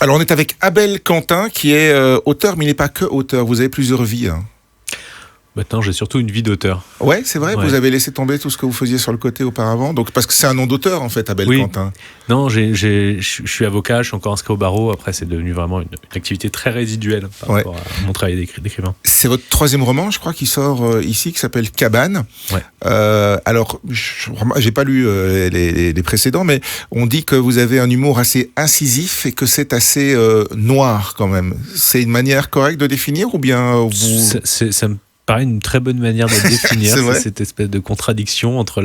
Alors on est avec Abel Quentin qui est auteur, mais il n'est pas que auteur. Vous avez plusieurs vies. Hein. Maintenant, j'ai surtout une vie d'auteur. Ouais, c'est vrai. Ouais. Vous avez laissé tomber tout ce que vous faisiez sur le côté auparavant. Donc parce que c'est un nom d'auteur en fait, Abel Quentin. Non, je suis avocat, je suis encore inscrit au barreau. Après, c'est devenu vraiment une activité très résiduelle par rapport à mon travail d'écrivain. C'est votre troisième roman, je crois, qui sort ici, qui s'appelle Cabane. Ouais. Alors, j'ai pas lu les précédents, mais on dit que vous avez un humour assez incisif et que c'est assez noir quand même. C'est une manière correcte de définir ou bien vous... Ça me paraît une très bonne manière de le définir. C'est cette espèce de contradiction entre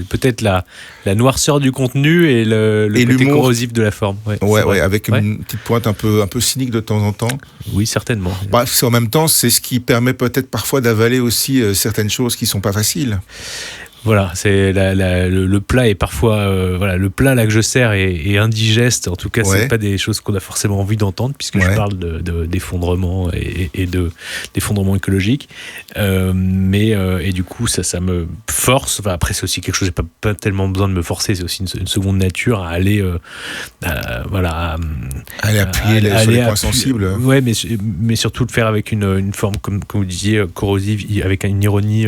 peut-être la noirceur du contenu et le côté corrosif de la forme. Ouais, avec une petite pointe un peu cynique de temps en temps. Oui, certainement. Bah, en même temps, c'est ce qui permet peut-être parfois d'avaler aussi certaines choses qui sont pas faciles. Voilà, c'est le plat est parfois le plat là que je sers est indigeste. En tout cas, c'est pas des choses qu'on a forcément envie d'entendre puisque je parle d'effondrement et d'effondrement écologique. Et du coup, ça me force. Enfin, après, c'est aussi quelque chose. J'ai pas tellement besoin de me forcer. C'est aussi une seconde nature à aller aller appuyer sur les points sensibles. Ouais, mais surtout le faire avec une forme comme vous disiez corrosive, avec une ironie.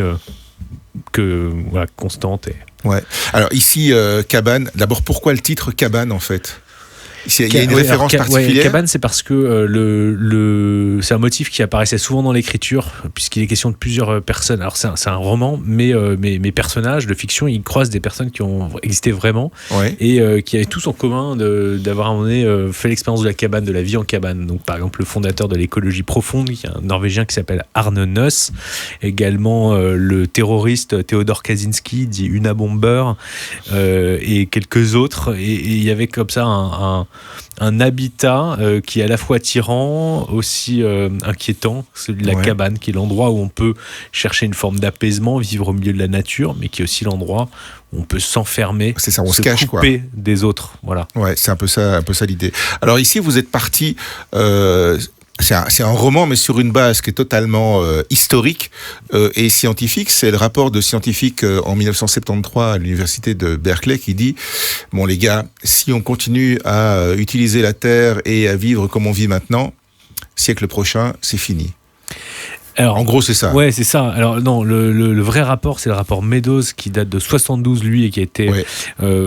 Constante. Ouais. Alors ici, Cabane, d'abord pourquoi le titre Cabane en fait ? Il y a une référence particulière. Cabane, c'est parce que c'est un motif qui apparaissait souvent dans l'écriture, puisqu'il est question de plusieurs personnes. Alors c'est un roman, mais mes personnages de fiction, ils croisent des personnes qui ont existé vraiment et qui avaient tous en commun d'avoir à un moment donné fait l'expérience de la cabane, de la vie en cabane. Donc par exemple le fondateur de l'écologie profonde, qui est un Norvégien qui s'appelle Arne Nuss, également le terroriste Theodor Kaczynski, dit Una Bomber, et quelques autres. Et il y avait comme ça un habitat qui est à la fois attirant, aussi inquiétant, celui de la cabane, qui est l'endroit où on peut chercher une forme d'apaisement, vivre au milieu de la nature, mais qui est aussi l'endroit où on peut s'enfermer, se cache, couper des autres. Voilà. Ouais, c'est un peu ça l'idée. Alors ici, vous êtes parti... C'est un roman, mais sur une base qui est totalement historique et scientifique. C'est le rapport de scientifiques en 1973 à l'université de Berkeley qui dit « Bon les gars, si on continue à utiliser la Terre et à vivre comme on vit maintenant, siècle prochain, c'est fini. » Alors, en gros, c'est ça. Ouais, c'est ça. Alors, non, le vrai rapport, c'est le rapport Meadows qui date de 72, lui, et qui a été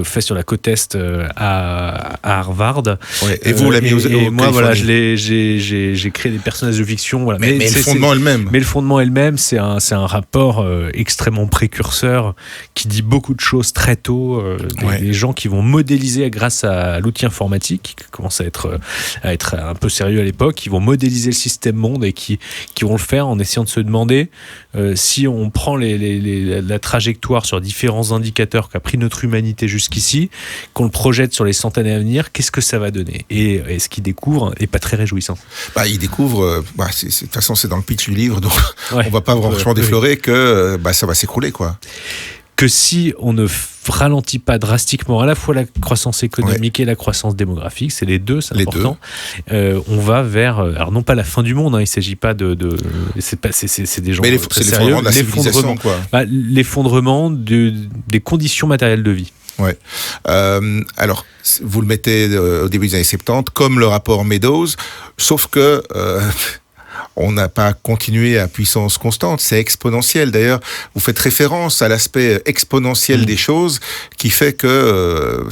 fait sur la côte Est à Harvard. Ouais. Et vous l'avez mis et moi, voilà, j'ai créé des personnages de fiction. Voilà. Mais le fondement est le même. Mais le fondement est le même. C'est un rapport extrêmement précurseur qui dit beaucoup de choses très tôt. Des gens qui vont modéliser grâce à l'outil informatique, qui commence à être un peu sérieux à l'époque, qui vont modéliser le système monde et qui vont le faire en essayant de se demander si on prend la trajectoire sur différents indicateurs qu'a pris notre humanité jusqu'ici, qu'on le projette sur les centaines à venir, qu'est-ce que ça va donner ? Et ce qu'il découvre n'est pas très réjouissant. Il découvre, de toute façon c'est dans le pitch du livre, donc on va pas franchement déflorer que ça va s'écrouler, quoi. Que si on ne ralentit pas drastiquement à la fois la croissance économique et la croissance démographique, c'est les deux, c'est important. On va vers, alors non pas la fin du monde, il s'agit pas c'est des gens très sérieux. Mais l'effondrement, quoi. L'effondrement des conditions matérielles de vie. Ouais. Alors, vous le mettez au début des années 70, comme le rapport Meadows, sauf que on n'a pas continué à puissance constante, c'est exponentiel. D'ailleurs, vous faites référence à l'aspect exponentiel des choses qui fait que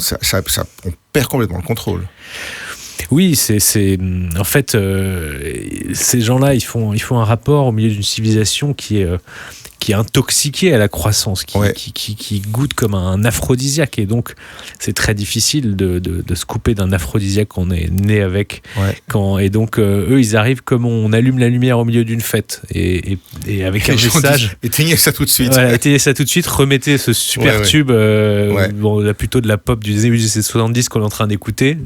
on perd complètement le contrôle. Oui, en fait, ces gens-là, ils font un rapport au milieu d'une civilisation qui est intoxiqué à la croissance, qui goûte comme un aphrodisiaque. Et donc, c'est très difficile de se couper d'un aphrodisiaque qu'on est né avec. Et donc, eux, ils arrivent comme on allume la lumière au milieu d'une fête. Et avec un message... Éteignez ça tout de suite. Voilà, éteignez ça tout de suite, remettez ce super tube, là, plutôt de la pop du début des 70 qu'on est en train d'écouter.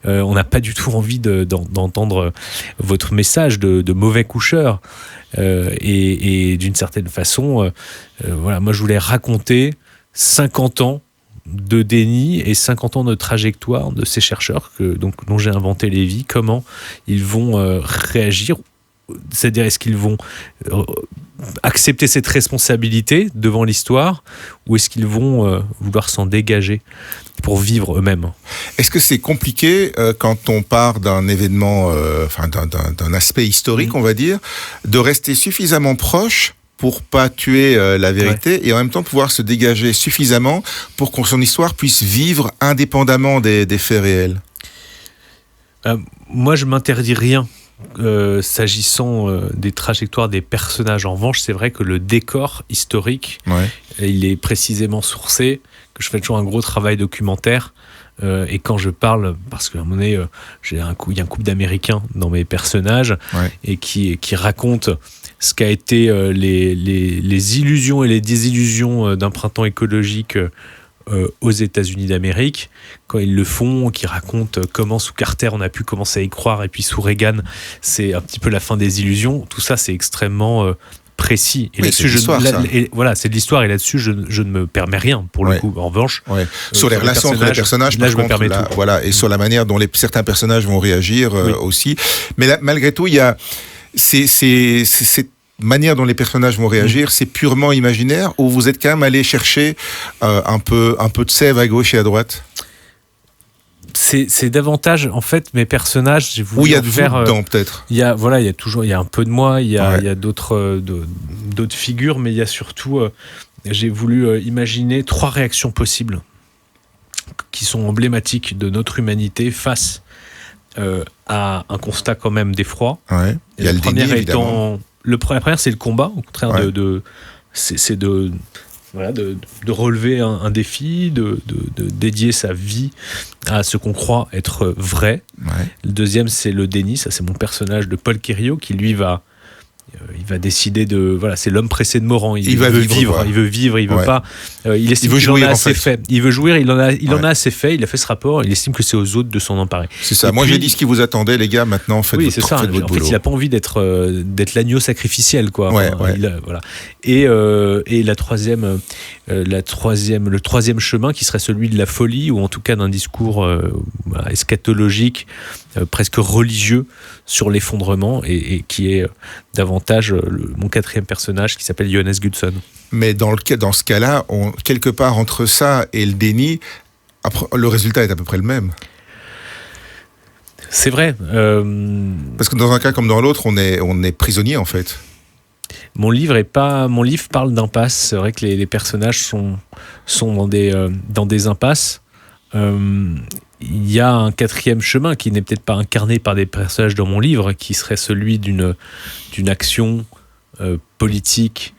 On n'a pas du tout envie d'entendre votre message de mauvais coucheur. Et d'une certaine façon, moi je voulais raconter 50 ans de déni et 50 ans de trajectoire de ces chercheurs dont j'ai inventé les vies, comment ils vont réagir, c'est-à-dire est-ce qu'ils vont accepter cette responsabilité devant l'histoire ou est-ce qu'ils vont vouloir s'en dégager. pour vivre eux-mêmes. Est-ce que c'est compliqué quand on part d'un événement, d'un aspect historique, on va dire, de rester suffisamment proche pour pas tuer la vérité et en même temps pouvoir se dégager suffisamment pour que son histoire puisse vivre indépendamment des faits réels? Moi, je m'interdis rien. S'agissant des trajectoires des personnages. En revanche, c'est vrai que le décor historique, il est précisément sourcé, que je fais toujours un gros travail documentaire. Et quand je parle, parce qu'à un moment donné, il y a un couple d'Américains dans mes personnages et qui racontent ce qu'a été les illusions et les désillusions d'un printemps écologique aux États-Unis d'Amérique, quand ils le font, qui racontent comment sous Carter on a pu commencer à y croire et puis sous Reagan c'est un petit peu la fin des illusions. Tout ça c'est extrêmement précis. Et là-dessus, c'est de l'histoire et là-dessus je ne me permets rien pour le coup. En revanche, sur les relations entre les personnages, là, je me permets tout. Voilà, et sur la manière dont certains personnages vont réagir aussi. Mais là, malgré tout, il y a cette manière dont les personnages vont réagir, c'est purement imaginaire ou vous êtes quand même allé chercher un peu de sève à gauche et à droite? C'est davantage en fait mes personnages. J'ai voulu où il y a de vous dedans peut-être. Il y a un peu de moi. Il y a d'autres figures, mais il y a surtout j'ai voulu imaginer 3 réactions possibles qui sont emblématiques de notre humanité face à un constat quand même d'effroi. Il y a le déni évidemment. La première, c'est le combat, au contraire c'est de relever un défi, de dédier sa vie à ce qu'on croit être vrai. Le deuxième, c'est le déni. Ça, c'est mon personnage de Paul Quériot qui, lui, va décider c'est l'homme pressé de Morand. Il veut vivre, il veut pas. Il estime qu'il en a assez fait. Il veut jouir, il en a assez fait. Il a fait ce rapport. Il estime que c'est aux autres de s'en emparer. C'est ça. Moi, j'ai dit ce qui vous attendait, les gars. Maintenant, faites votre boulot. En fait, il a pas envie d'être l'agneau sacrificiel, quoi. Et le troisième chemin, qui serait celui de la folie, ou en tout cas d'un discours eschatologique, presque religieux sur l'effondrement, et qui est davantage mon 4e personnage qui s'appelle Johannes Gudson. Mais dans ce cas-là, quelque part entre ça et le déni, le résultat est à peu près le même. C'est vrai. Parce que dans un cas comme dans l'autre, on est prisonnier en fait. Mon livre parle d'impasse. C'est vrai que les personnages sont dans des impasses. Il y a un 4e chemin qui n'est peut-être pas incarné par des personnages dans mon livre, qui serait celui d'une action politique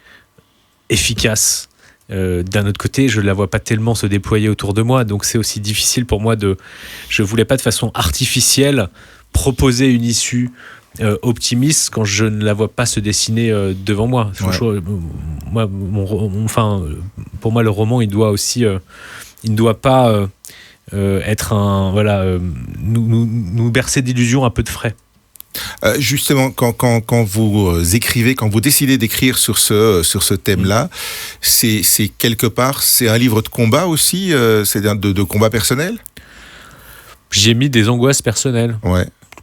efficace. D'un autre côté, je ne la vois pas tellement se déployer autour de moi, donc c'est aussi difficile pour moi je ne voulais pas de façon artificielle proposer une issue optimiste quand je ne la vois pas se dessiner devant moi. Pour moi, le roman, il ne doit pas être nous bercer d'illusions un peu de frais. Justement, quand vous écrivez, quand vous décidez d'écrire sur ce thème-là, c'est quelque part, c'est un livre de combat aussi, c'est de combat personnel. J'ai mis des angoisses personnelles.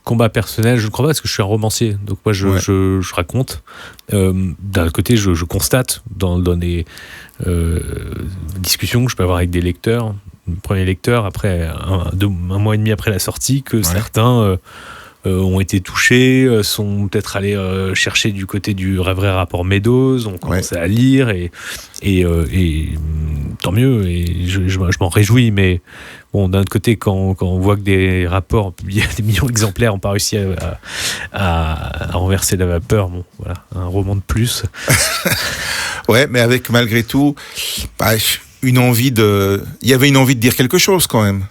Combat personnel, je ne crois pas, parce que je suis un romancier, donc moi je raconte. D'un côté, je constate dans des discussions que je peux avoir avec des lecteurs, premier lecteur, après un mois et demi après la sortie, que certains ont été touchés, sont peut-être allés chercher du côté du vrai rapport Meadows, ont commencé à lire, et tant mieux, et je m'en réjouis, mais bon, d'un autre côté, quand on voit que des rapports publiés à des millions d'exemplaires n'ont pas réussi à renverser la vapeur, bon, voilà, un roman de plus. Mais avec malgré tout, il y avait une envie de dire quelque chose quand même.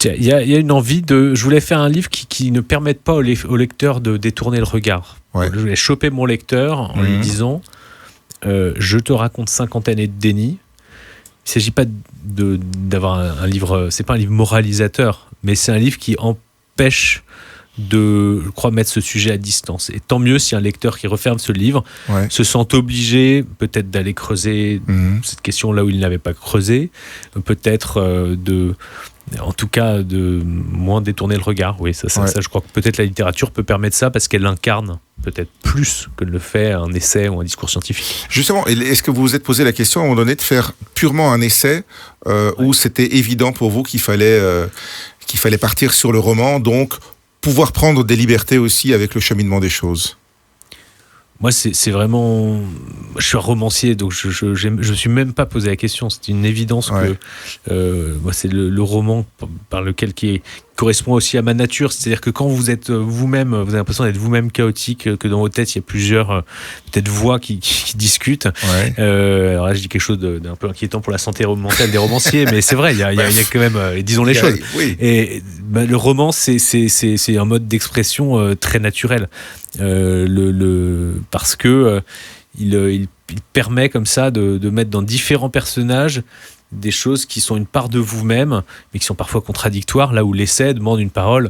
Il y a une envie je voulais faire un livre qui ne permette pas au lecteur de détourner le regard. Je voulais choper mon lecteur en lui disant je te raconte 50 années de déni. Il ne s'agit pas d'avoir un livre, c'est pas un livre moralisateur, mais c'est un livre qui empêche de, je crois, mettre ce sujet à distance. Et tant mieux si un lecteur qui referme ce livre se sent obligé peut-être d'aller creuser cette question là où il n'avait pas creusé, peut-être en tout cas de moins détourner le regard. Oui, ça, je crois que peut-être la littérature peut permettre ça parce qu'elle incarne peut-être plus que ne le fait un essai ou un discours scientifique. Justement, est-ce que vous vous êtes posé la question à un moment donné de faire purement un essai où c'était évident pour vous qu'il fallait partir sur le roman, donc pouvoir prendre des libertés aussi avec le cheminement des choses? Moi, c'est vraiment... Je suis un romancier, donc je me suis même pas posé la question. C'est une évidence que moi, c'est le roman par lequel qui correspond aussi à ma nature. C'est-à-dire que quand vous êtes vous-même, vous avez l'impression d'être vous-même chaotique, que dans vos têtes, il y a plusieurs peut-être voix qui discutent. Alors là, je dis quelque chose d'un peu inquiétant pour la santé mentale des romanciers, mais c'est vrai, il y a quand même, disons les choses. Oui. Et le roman, c'est un mode d'expression très naturel. Parce que il permet comme ça de mettre dans différents personnages des choses qui sont une part de vous-même, mais qui sont parfois contradictoires, là où l'essai demande une parole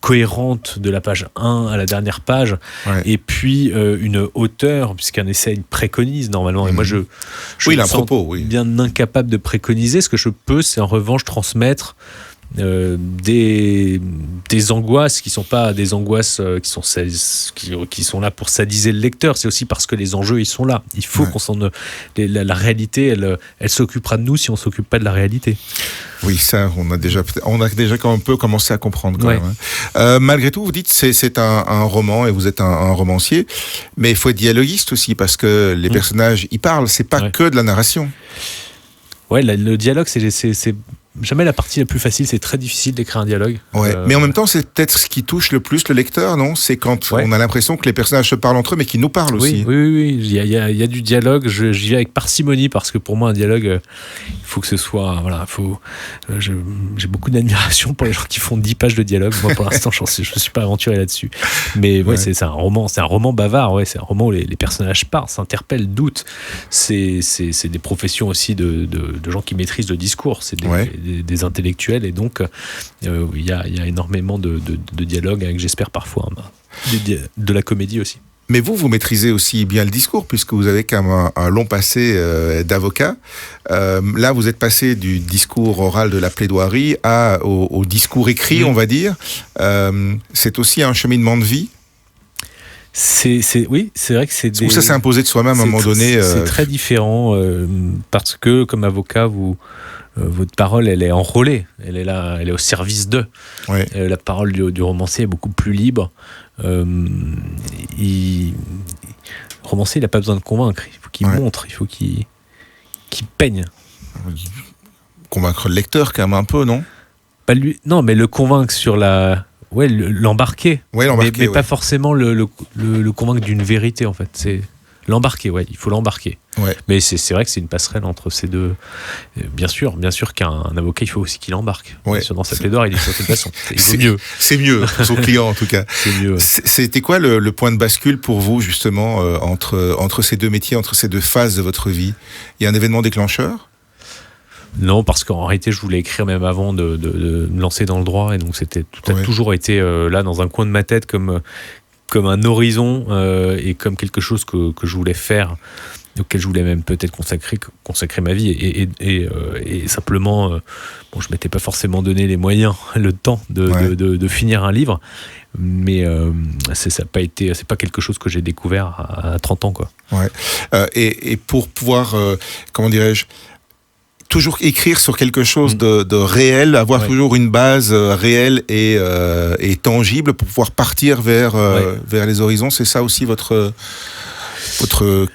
cohérente de la page 1 à la dernière page, et puis une hauteur, puisqu'un essai il préconise normalement, et moi je me sens bien incapable de préconiser. Ce que je peux, c'est en revanche transmettre des angoisses qui sont pas des angoisses qui sont là pour sadiser le lecteur. C'est aussi parce que les enjeux ils sont là. Il faut la réalité elle s'occupera de nous si on s'occupe pas de la réalité. Oui, ça on a déjà quand même un peu commencé à comprendre quand même. Malgré tout, vous dites c'est un roman et vous êtes un romancier, mais il faut être dialoguiste aussi parce que les personnages ils parlent. C'est pas que de la narration. Ouais, le dialogue c'est jamais la partie la plus facile, c'est très difficile d'écrire un dialogue. Mais en même temps, c'est peut-être ce qui touche le plus le lecteur, non ? C'est quand on a l'impression que les personnages se parlent entre eux, mais qu'ils nous parlent aussi. Oui. Il y a du dialogue. J'y vais avec parcimonie parce que pour moi, un dialogue, il faut que ce soit. Voilà, j'ai beaucoup d'admiration pour les gens qui font 10 pages de dialogue. Moi, pour l'instant, je ne suis pas aventuré là-dessus. Mais c'est un roman. C'est un roman bavard. C'est un roman où les personnages parlent, s'interpellent, doutent. C'est des professions aussi de gens qui maîtrisent le discours. C'est des intellectuels, et donc il y a énormément de dialogue avec, j'espère parfois, de la comédie aussi. Mais vous maîtrisez aussi bien le discours, puisque vous avez quand même un long passé d'avocat. Là, vous êtes passé du discours oral de la plaidoirie au discours écrit, on va dire. C'est aussi un cheminement de vie. Oui, c'est vrai que c'est Ou ça s'est imposé de soi-même à un moment donné. C'est très différent parce que comme avocat, votre parole, elle est enrôlée, elle est là, elle est au service d'eux. La parole du romancier est beaucoup plus libre. Le romancier, il n'a pas besoin de convaincre, il faut qu'il montre, il faut qu'il peigne. Convaincre le lecteur quand même un peu, non ? Pas lui, non, mais le convaincre sur l'embarquer. Mais pas forcément le convaincre d'une vérité, en fait. C'est l'embarquer, il faut l'embarquer. Mais c'est vrai que c'est une passerelle entre ces deux. Bien sûr qu'un avocat, il faut aussi qu'il embarque. Dans sa plaidoirie, il est de toute façon. C'est mieux. C'est mieux pour son client, en tout cas. C'est mieux. C'était quoi le point de bascule pour vous, justement, entre ces deux métiers, entre ces deux phases de votre vie ? Il y a un événement déclencheur ? Non, parce qu'en réalité, je voulais écrire même avant de me lancer dans le droit, et donc tout a toujours été là dans un coin de ma tête comme un horizon et comme quelque chose que je voulais faire, auquel je voulais même peut-être consacrer ma vie, et simplement je m'étais pas forcément donné les moyens, le temps de finir un livre, mais c'est pas quelque chose que j'ai découvert à 30 ans, quoi. Et pour pouvoir comment dirais-je, toujours écrire sur quelque chose de réel, avoir toujours une base réelle et tangible pour pouvoir partir vers les horizons. C'est ça aussi votre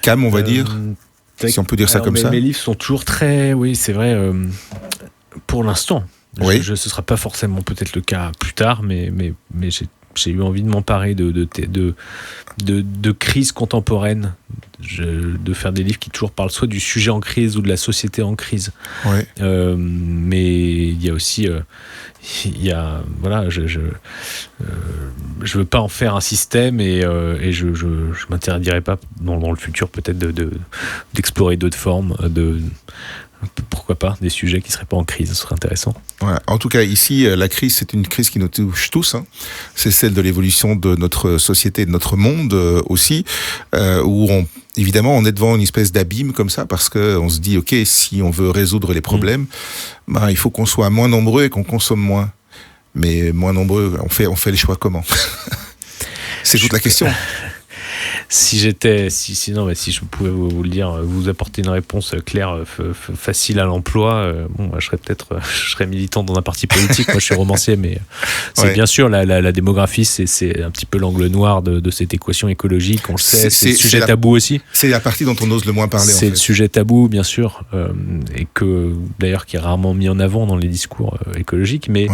cam, on va dire, si on peut dire ça comme ça. Mes livres sont toujours très... Oui, c'est vrai, pour l'instant. Ce ne sera pas forcément peut-être le cas plus tard, mais j'ai eu envie de m'emparer de crises contemporaines, de faire des livres qui toujours parlent soit du sujet en crise ou de la société en crise. Mais il y a aussi, je veux pas en faire un système, et je m'interdirai pas dans le futur peut-être d'explorer d'autres formes, pourquoi pas, des sujets qui ne seraient pas en crise, ce serait intéressant. En tout cas, ici, la crise, c'est une crise qui nous touche tous. C'est celle de l'évolution de notre société, de notre monde aussi, où évidemment, on est devant une espèce d'abîme comme ça, parce que on se dit, ok, si on veut résoudre les problèmes, il faut qu'on soit moins nombreux et qu'on consomme moins. Mais moins nombreux, on fait les choix comment? C'est toute la question. Si je pouvais vous le dire, vous apporter une réponse claire, facile à l'emploi, je serais militant dans un parti politique. Moi, je suis romancier, mais c'est bien sûr la démographie, c'est un petit peu l'angle noir de cette équation écologique. On le sait, c'est le sujet tabou aussi. C'est la partie dont on ose le moins parler. C'est le sujet tabou, bien sûr, et que d'ailleurs qui est rarement mis en avant dans les discours écologiques. Mais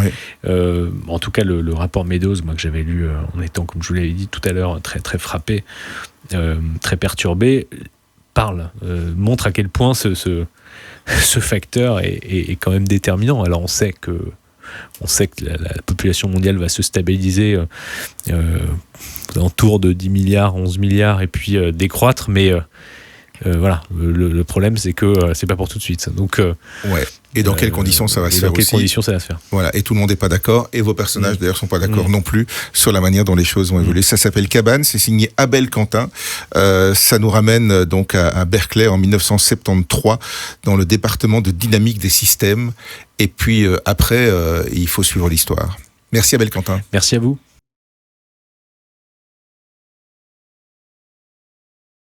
en tout cas, le rapport Meadows, moi que j'avais lu en étant, comme je vous l'avais dit tout à l'heure, très très frappé. Très perturbé, montre à quel point ce facteur est quand même déterminant. Alors on sait que la population mondiale va se stabiliser autour de 10 milliards, 11 milliards et puis décroître, mais le problème c'est que c'est pas pour tout de suite. Donc et dans quelles conditions ça va se faire aussi. Dans quelles conditions ça va se faire. Voilà, et tout le monde n'est pas d'accord, et vos personnages d'ailleurs sont pas d'accord non plus sur la manière dont les choses vont évoluer. Ça s'appelle Cabane, c'est signé Abel Quentin. Ça nous ramène donc à Berkeley en 1973, dans le département de dynamique des systèmes. Et puis après, il faut suivre l'histoire. Merci Abel Quentin. Merci à vous.